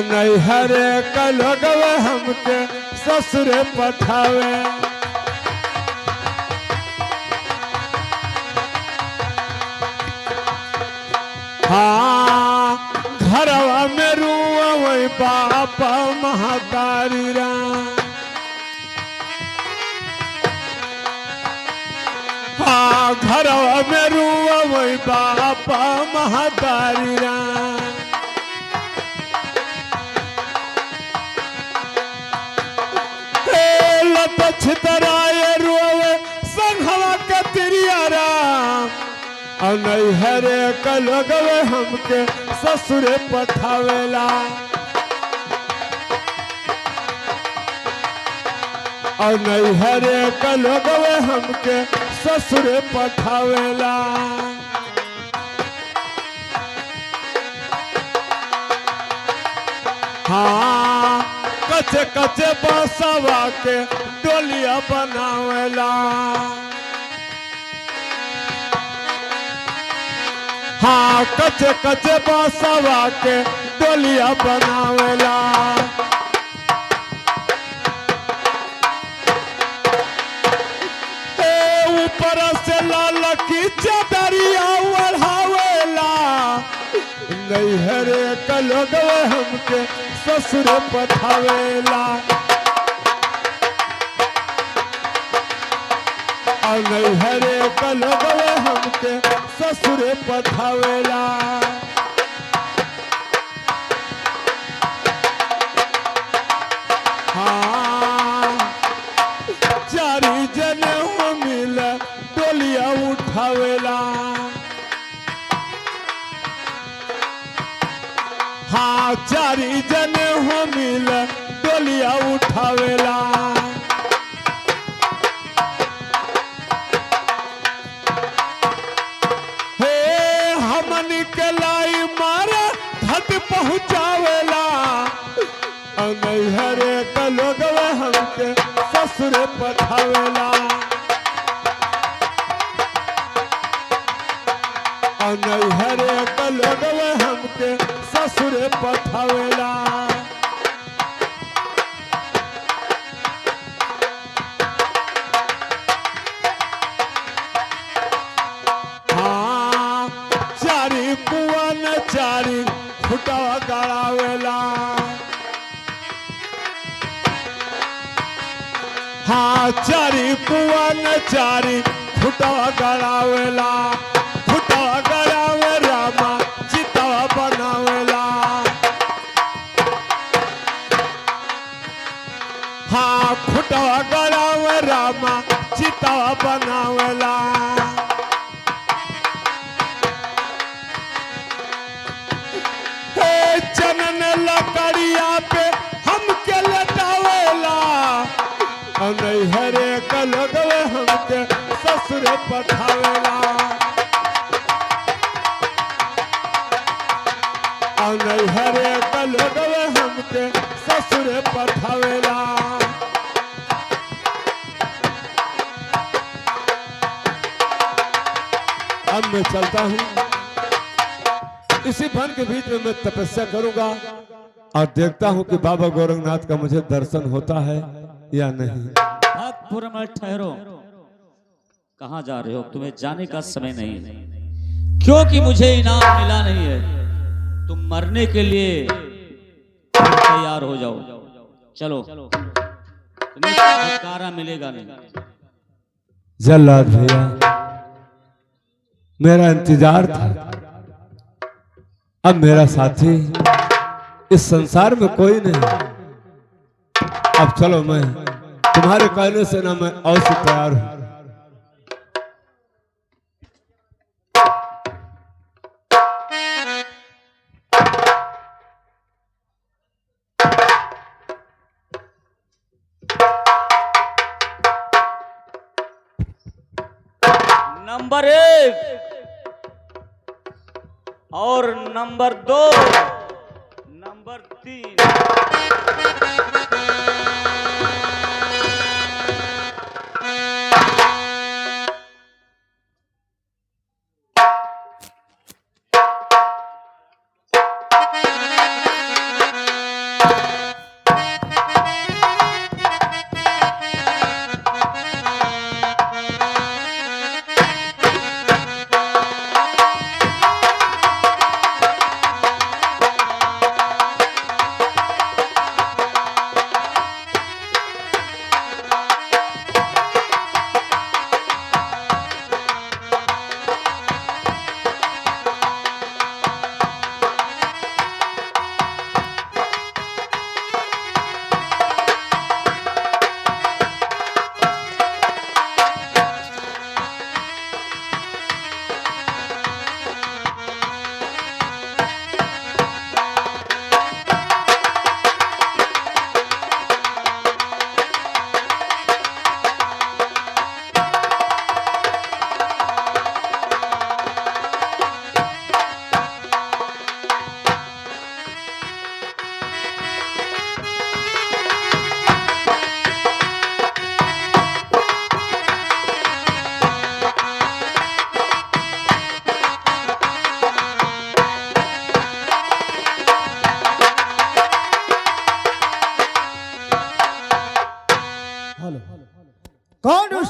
नैहरे का लोगवे हमके ससुरे पठावे। हाँ घरवा में रुआ वही बाप महतारी राम। हाँ घरवा में रुआ वही बाप महतारी राम। छितराए रुआवे संघवा के तिरिया राम। नैहरे का लोगवे हमके ससुरे पठावेला। नैहरे का लोगवे हमके ससुरे पठावेला। हाँ कच्चे कच्चे बांसवा के डोलिया बनावेला। हाँ कच्चे कच्चे बांसवा के डोलिया बनावेला। ऊपर से लाल की चादरिया ओढ़ावेला। नैहरे का लोगवे हमके ससुरे पठावेला। नैहरे का लोगवे हमके ससुरे पठावेला। हाँ चारी जने हो मिल डोलिया उठावेला। हाँ चारी जने हो मिल डोलिया उठावेला। के लाई मारे घट पहुँचावेला। नैहरे का लोगवे हमके ससुरे पठावेला। नैहरे का लोगवे हमके ससुरे पठावेला। चारी फुटवा गड़ावेला। हाँ चारी कुआ न चारी फुटवा गड़ावेला। फुटवा गड़ावे रामा चितवा बनावेला। हाँ फुटवा गड़ावे रामा चितवा बनावेला। चनन लकड़िया पे हमके लटावेला। नैहरे का लोगवे हमके ससुरे पठावेला। नैहरे का लोगवे हमके ससुरे पठावेला। अब मैं चलता हूँ। इसी वन के बीच में मैं तपस्या करूंगा और देखता हूं कि बाबा गोरखनाथ का मुझे दर्शन होता है या नहीं। पूरा में ठहरो, कहां जा रहे हो? तुम्हें जाने का समय नहीं, क्योंकि मुझे इनाम मिला नहीं है। तुम मरने के लिए तैयार हो जाओ। चलो, तुम्हें छुटकारा मिलेगा नहीं। जल्लाद भैया मेरा इंतजार था। अब मेरा साथी इस संसार में कोई नहीं। अब चलो, मैं तुम्हारे कहने से ना मैं अवश्य तैयार हूं। नंबर 1 और नंबर 2, नंबर 3।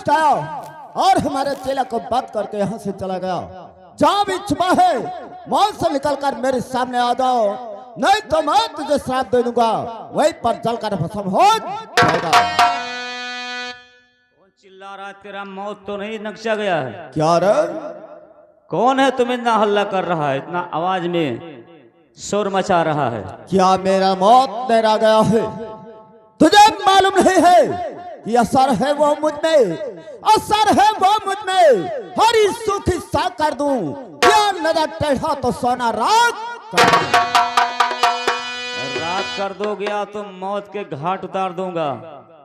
गया और हमारे चेला को बात करके यहाँ से चला गया। जहाँ भी छुपा है मौत से निकलकर मेरे सामने आ जाओ, नहीं तो मैं तुझे श्राप दे दूंगा, वहीं पर जलकर भस्म हो जाएगा। कौन चिल्ला रहा है? तेरा मौत तो नहीं नक्शा गया है? क्या रे? कौन है तुम इतना हल्ला कर रहा है, इतना आवाज में शोर मचा रहा है? क्या मेरा मौत मेरा गया है? तुझे मालूम नहीं है कि असर है वो मुझ में, असर है वो मुझ में। हरी सूखी सा कर दूं, क्या नजर टेढ़ा तो सोना राख कर दो गया तो मौत के घाट उतार दूंगा।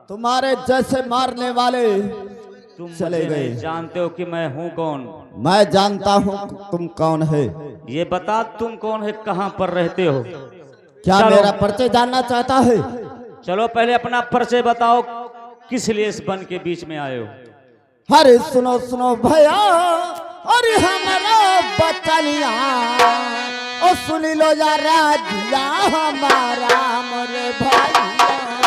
तुम्हारे जैसे मारने वाले तुम चले मुझे गए। नहीं जानते हो कि मैं हूँ कौन? मैं जानता हूँ तुम कौन है। ये बता तुम कौन है, कहाँ पर रहते हो? क्या चलो। मेरा परिचय जानना चाहता है? चलो पहले अपना परिचय बताओ, किस लिए इस वन के बीच में आए हो? अरे सुनो सुनो भैया, अरे हमारा बचनिया ओ सुन लो या राजिया हमारा मोरे भैया।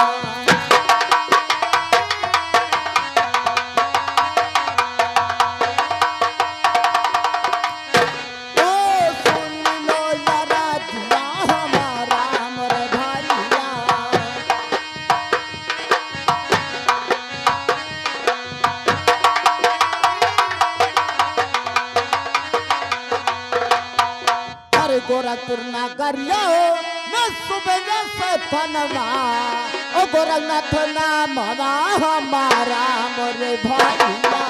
ओ सुन लो या राजिया हमारा मोरे भैया। अरे गोरखपुर नगरिया मैं सुबह से फनवा, ओ गोरखनाथ नाम हमारा मोरे भैया।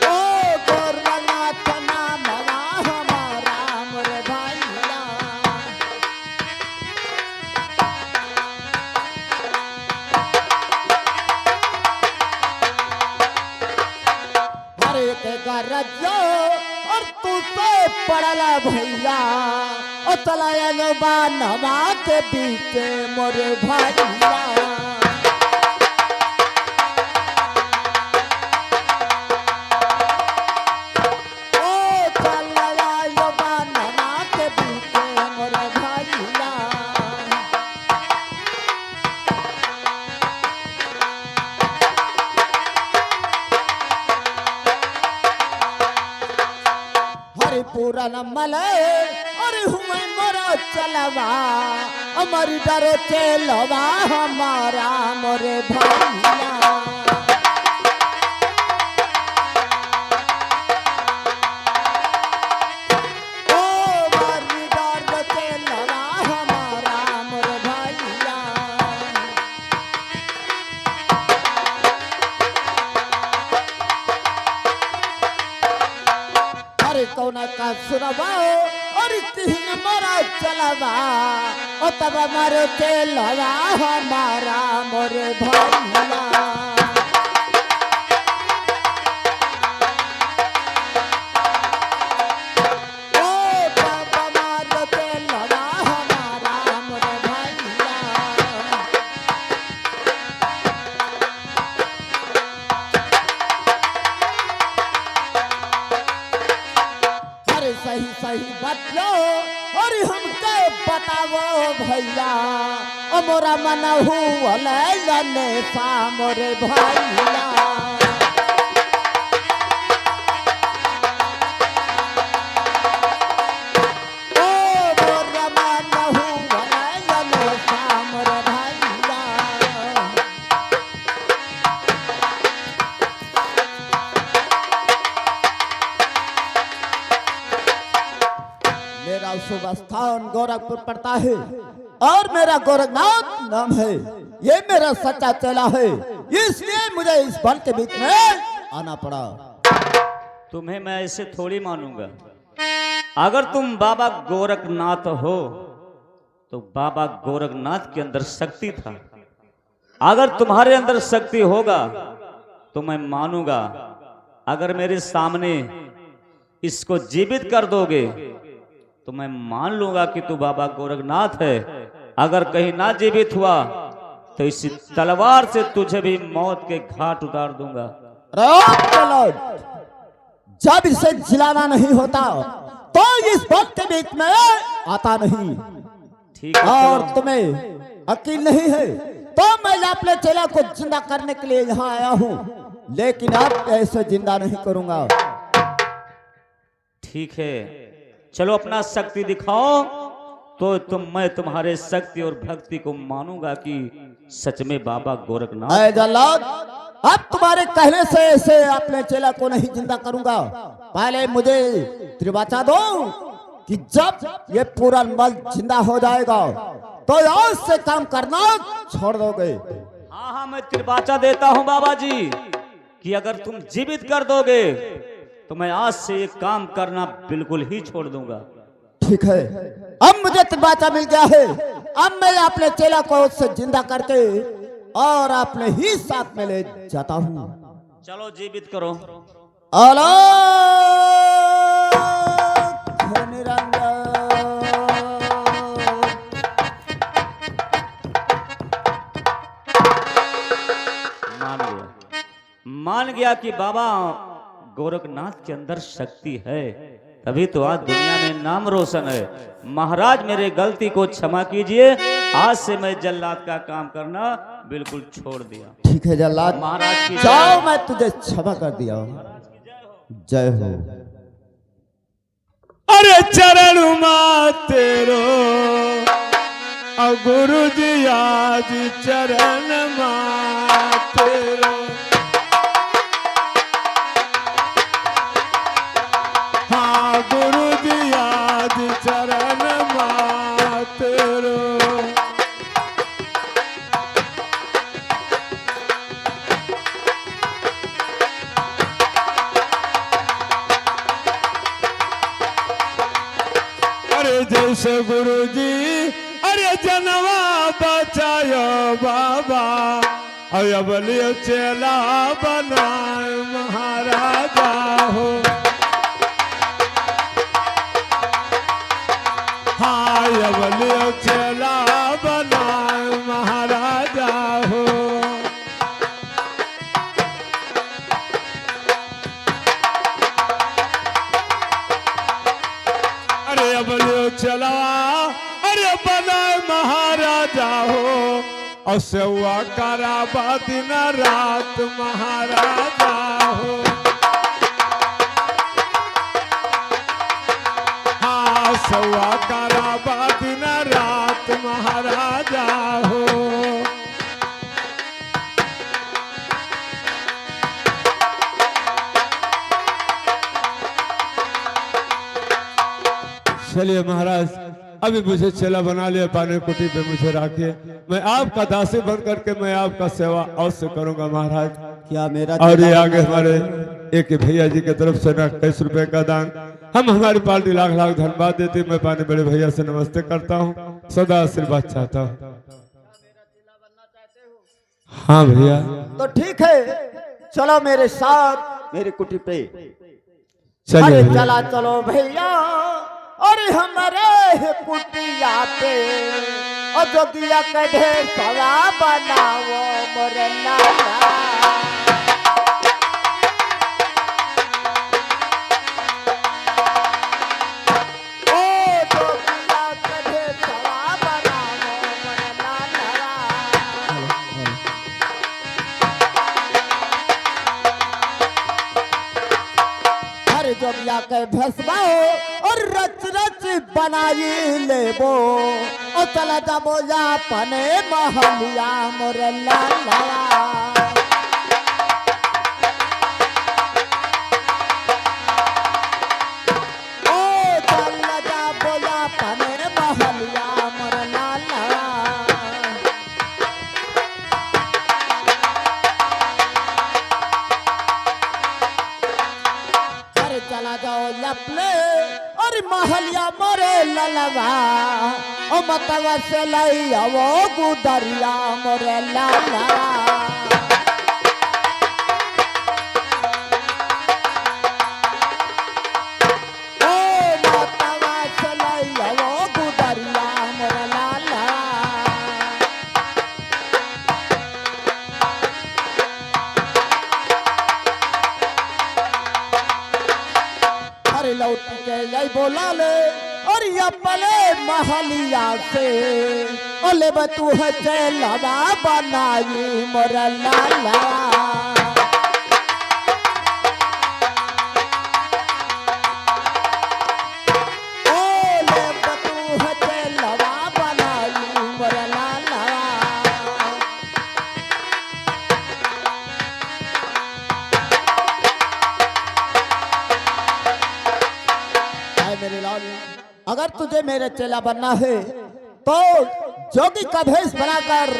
ओ गोरखनाथ नाम हमारा मोरे भैया। हरे के गरजो और तू से पड़ला भैया, ओ चलाया लो बानवा के बीच मोरे भैया। ओ चलाया लो बानवा के बीच मोरे भैया। हरि पूरन मले अरे हुए मोरा चलवा, अमर डरो चलवा हमारा मोरे भैया। ओ मर डरो चलवा हमारा मोरे भैया। अरे कौना का सुनवा अरे तीन मोरा चलवा, ओ तब मारो चलवा हमारा मोरे भैया। ओ तब मारो चलवा हमारा मोरे भैया। अरे सही सही बतलो अरे हमके बतावो भैया, ओ मोरा मन हुआ लने पा मोरे भैया। ओ मोरा मन हुआ लने पा मोरे भैया। मेरा शुभ स्थान गोरखपुर पड़ता है और मेरा गोरखनाथ नाम है। ये मेरा सच्चा चेला है, इसलिए मुझे इस वन के बीच में आना पड़ा। तुम्हें मैं ऐसे थोड़ी मानूंगा। अगर तुम बाबा गोरखनाथ हो तो बाबा गोरखनाथ के अंदर शक्ति था। अगर तुम्हारे अंदर शक्ति होगा तो मैं मानूंगा। अगर मेरे सामने इसको जीवित कर दोगे तो मैं मान लूंगा कि तू बाबा गोरखनाथ है। अगर कहीं ना जीवित हुआ तो इसी तलवार से तुझे भी मौत के घाट उतार दूंगा। चलो, जब इसे जिलाना नहीं होता तो इस वक्त के बीच में आता नहीं। ठीक है, और चलो। तुम्हें यकीन नहीं है तो मैं अपने चेला को जिंदा करने के लिए यहाँ आया हूँ, लेकिन अब ऐसे जिंदा नहीं करूंगा। ठीक है, चलो अपना शक्ति दिखाओ, तो मैं तुम्हारे शक्ति और भक्ति को मानूंगा कि सच में बाबा गोरखनाथ। अय जल्लाद, अब तुम्हारे कहने से ऐसे अपने चेला को नहीं जिंदा करूंगा। पहले मुझे त्रिवाचा दो कि जब ये पूरा मल जिंदा हो जाएगा तो आज से काम करना छोड़ दोगे। हाँ हाँ, मैं त्रिवाचा देता हूँ बाबा जी कि अगर तुम जीवित कर दोगे तो मैं आज से ये काम करना बिल्कुल ही छोड़ दूंगा। ठीक है, अब मुझे त्रिवाचा मिल गया है। अब मैं अपने चेला को उससे जिंदा करके और अपने ही साथ में ले जाता हूँ। चलो जीवित करो। मान गया कि बाबा गोरखनाथ के अंदर शक्ति है, तभी तो आज दुनिया में नाम रोशन है। महाराज मेरे गलती को क्षमा कीजिए, आज से मैं जल्लाद का काम करना बिल्कुल छोड़ दिया। ठीक है जल्लाद, महाराज की जाओ, मैं तुझे क्षमा कर दिया। जय हो। अरे चरण तेरो और गुरु जी आज चरण तेरो। हाँ गुरु जी आज चरण तेरो। जैसे गुरु जी अरे जनवा बचायो बाबा, अब लियो चेला बनाए महाराजा हो। हाँ अब लियो चेला बनाए महाराजा हो। अरे अब लियो चला अरे बनाए महाराजा हो, और सेवा कराबा दिन रात महाराजा हो। हाँ सेवा कराबा दिन रात महाराजा हो। चलिए महाराज, अभी मुझे चेला बना लिया, पानी कुटी पे मुझे रखिए। मैं आपका दासी बन करके मैं आपका सेवा अवश्य करूंगा महाराज। क्या मेरा और ये आगे हमारे एक भैया जी की तरफ से ना 21 रुपए का दान, हम हमारी पार्टी लाख लाख धन्यवाद देती। मैं पानी बड़े भैया से नमस्ते करता हूँ, सदा आशीर्वाद चाहता हूँ। हाँ भैया, तो ठीक है, चलो मेरे साथ मेरी कुटी पे। चलिए अरे भैया। चला चलो भैया, अरे हमारे कुटिया पे और जोगिया के ढेर सवा बनाओ मोरे लाला। ओ जोगिया के ढेर सवा बनाओ मोरे लाला। हर जोगिया के भसबाओ और रच रच बनाई लेबो, और चला जाबो अपने महलिया मोरे लाला। ओ चला जाबो अपने महलिया मोरे लाला। अरे चला जाओ अपने और महलिया मोरे ललवा, ओ मतवा से लई आवो गुदरिया मोरे लाला। ओ मतवा से लई आवो गुदरिया मोरे लाला। अरे लौट के लई बोला ले और अपने महलिया से ओले बतू है चलवा बनाई मोर लाला ओले बतू है चलवा बनाई मोर लाला मेरे लाल अगर तुझे मेरे चेला बनना है तो जोगी का भेष बनाकर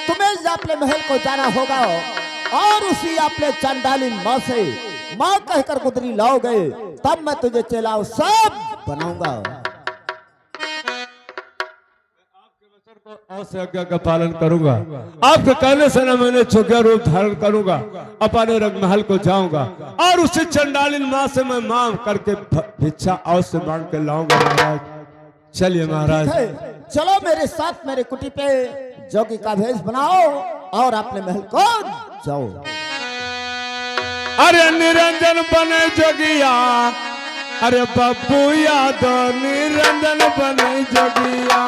तुम्हें अपने महल को जाना होगा और उसी अपने चंडाली माँ से माँ कहकर गुदरी लाओगे तब मैं तुझे चेला सब बनाऊंगा। से आज्ञा का पालन करूंगा। आपके कहने से ना मैंने छुग्या रूप धारण करूंगा, अपने रंगमहल को जाऊंगा और उसी चंडालिन माँ से मैं मांग करके भिक्षा और से मांग के लाऊंगा। महाराज चलिए महाराज, चलो मेरे साथ मेरे कुटी पे जोगी का भेष बनाओ और अपने महल को जाओ। अरे निरंजन बने जोगिया, अरे बब्बू यादव निरंजन बने जोगिया,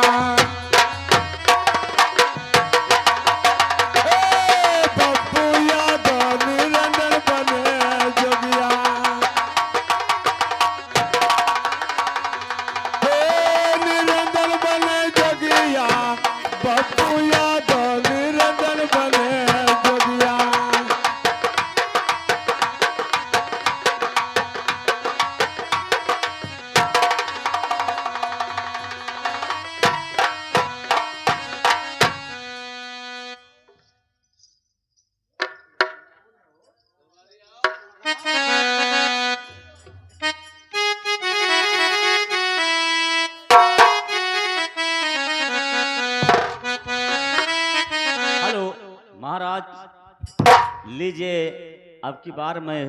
लीजिए अब की बार मैं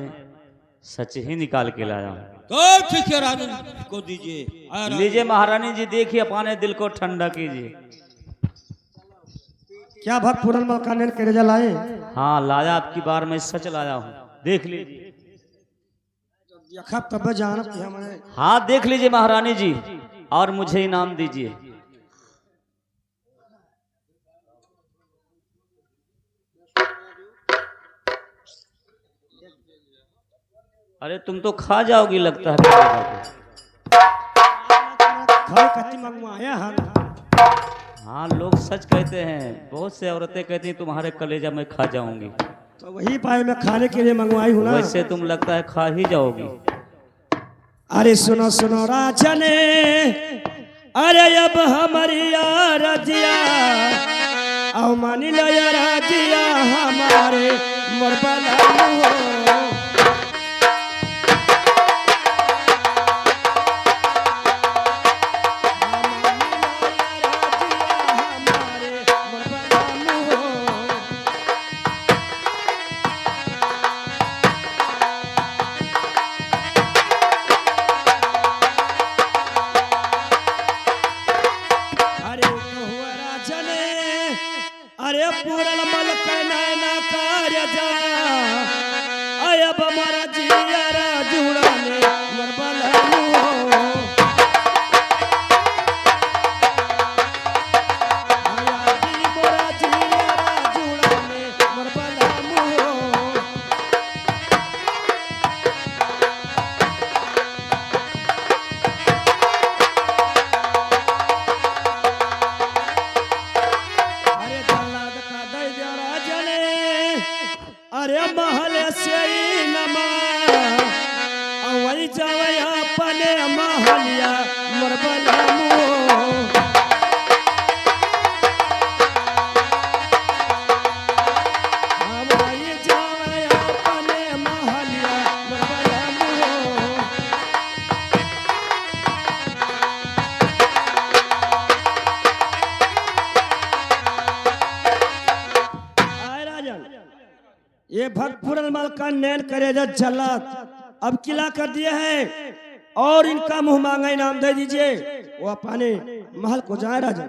सच ही निकाल के लाया हूँ। तो ठीक है रानी को दीजिए। लीजिए महारानी जी, देखिए अपने दिल को ठंडा कीजिए। क्या भक्त पूरन मलकान के रजा लाए? हाँ लाया, अब की बार मैं सच लाया हूँ, देख लीजिए। तब जानत मैंने। हाँ देख लीजिए महारानी जी और मुझे इनाम दीजिए। अरे तुम तो खा जाओगी लगता है। हाँ लोग सच कहते हैं, बहुत से औरतें कहती हैं तुम्हारे कलेजा में खा जाऊंगी, तो वही पाए मैं खाने के लिए मंगवाई हूँ ना। वैसे तुम लगता है खा ही जाओगी। अरे सुनो सुनो राजने, अरे अब हमारी रजिया आओ मानी लो रजिया हमारे मोरबला ये भक्तपुरन मल का नैन करे जल्लाद अब किला कर दिया है और इनका मुंह मांगा इनाम दे दीजिए, वो अपने महल को जाए राजा।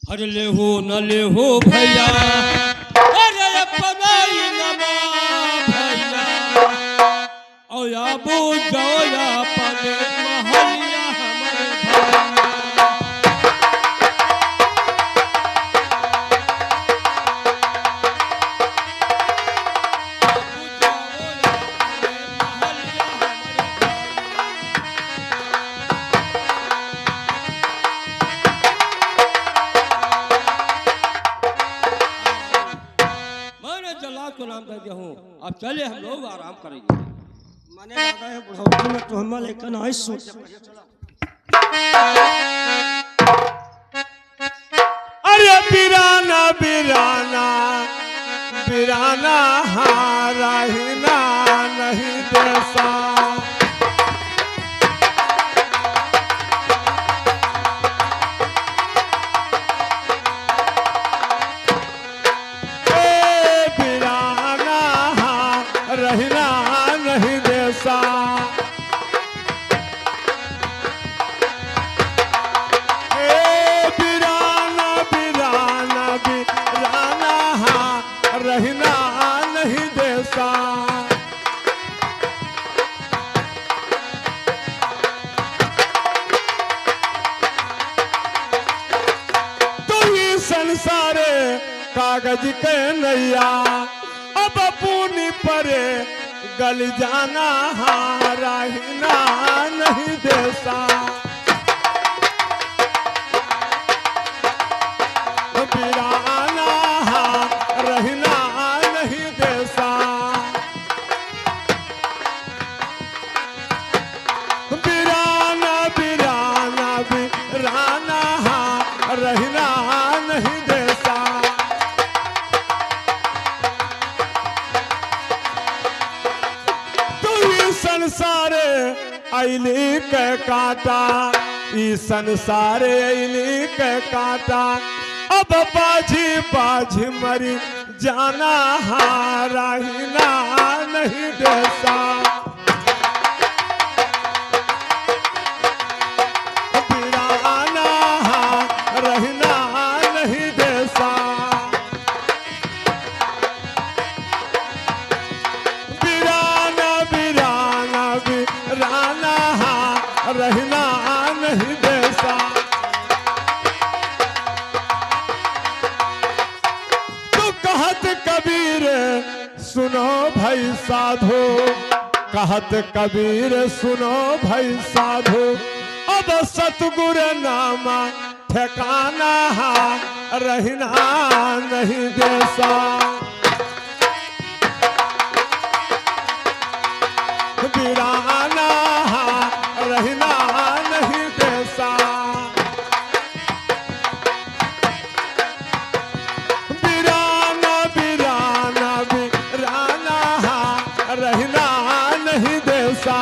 अरे ले हो न ले हो भैया, अरे अपना इनामा भैया, और या बू जाओ या अपने महलिया हमारे भैया। नाम दे दिया हूँ। अब चले हम लोग आराम करेंगे। माने लगा है बुढ़ौती में तो हम लेकिन आई सोच अरे बिराना बिराना बिराना हारा ही ना नहीं देसा। ए बिराना रहना नहीं देसा। रहना नहीं देसा। तो ये संसार कागज के नैया अब पूनी परे गल जाना रहना नहीं देसा। बिराना रहना नहीं देसा। बिराना बिराना बिराना रहना नहीं देसा। तू ही संसार ऐली के काटा, ई संसार ऐली के काटा अब बाजी बाजी मरी जाना रहना नहीं देसा। बिराना रहना नहीं देसा। बिराना बिराना बिराना रहना नहीं देसा। कहत कबीर सुनो भाई साधो, कहत कबीर सुनो भाई साधो अब सतगुर नामा ठिकाना रहना नहीं देसा। बिराना रहना नहीं देसा। रहना नहीं देसा।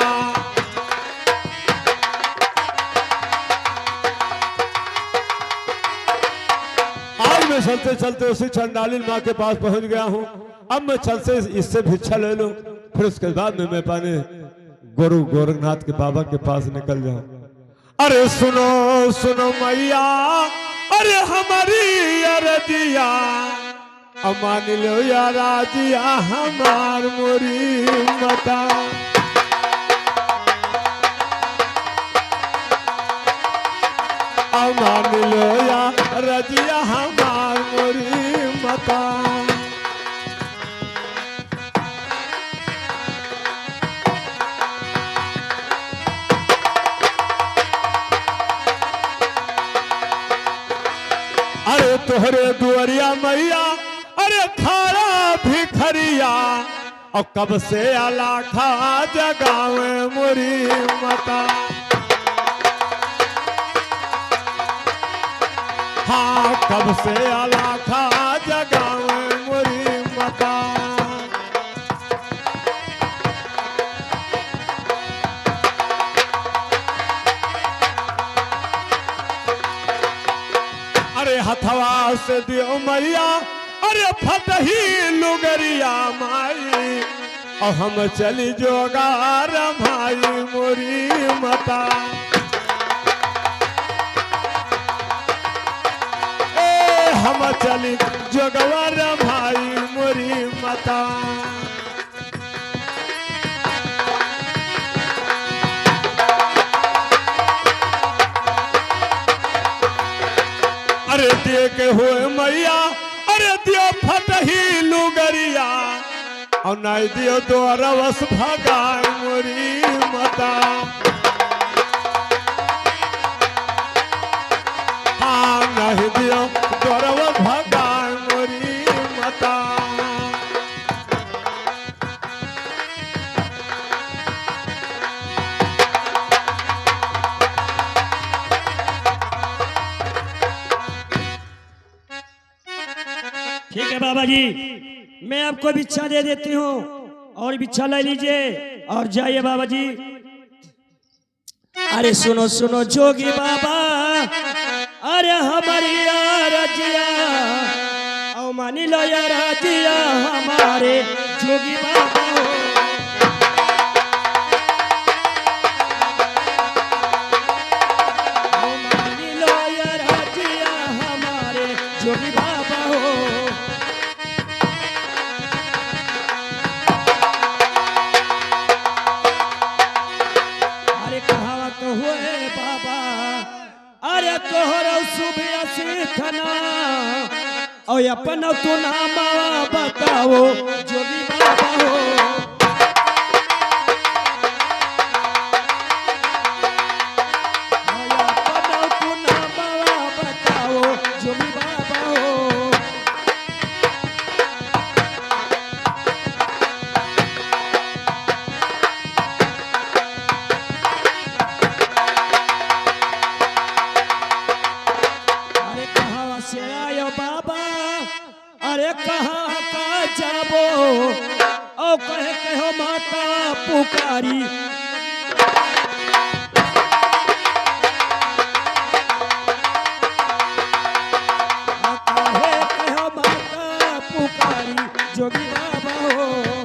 आज मैं चलते चलते उसी चंडालिन माँ के पास पहुंच गया हूँ। अब मैं चल से इससे भिक्षा ले लूं, फिर उसके बाद में मैं पाने गुरु गोरखनाथ के बाबा के पास निकल जाऊं। अरे सुनो सुनो मैया, अरे हमारी अरदिया मान लो या राजिया हमार मोरी मता। मान लो या रजिया हमार मोरी मता। अरे तोहरे दुआरिया मैया, अरे खारा भिखरिया और कब से अलाखा जगावे मोरी मता। हाँ कब से अलाखा जगावे मोरी मता। अरे हथवा से दियो मैया, अरे फटही लुगरिया माई और हम चली जोगार भाई मोरी मता। ए हम चली जोगवार भाई मोरी मता। अरे दे के हुए मैया, अरे दियो फटही लुगरिया और नहीं दियो तो रवस भगाए मोरी मता। हाँ नहीं दियो तो रवस भगाए मोरी मता। ठीक है बाबा जी, मैं आपको भिक्षा दे देती हूँ और भिक्षा ले लीजिए और जाइए बाबा जी। अरे सुनो सुनो जोगी बाबा, अरे हमारी रजिया और मानी लो या रजिया हमारे जोगी बाबा हो। ओ मानी लो या रजिया हमारे जोगी बाबा हो। अरे कहावत हुए बाबा, अरे तोहरा सुबह सीखना और अपन तू नाम बताओ जोगी बाबा हो। और अपन तू नाम बताओ जोगी बाबा हो। अरे कहाँ से आयो बाबा, अरे कहाँ का जाबो ओ कहो माता पुकारी। कहे कहो माता पुकारी जोगी बाबा हो।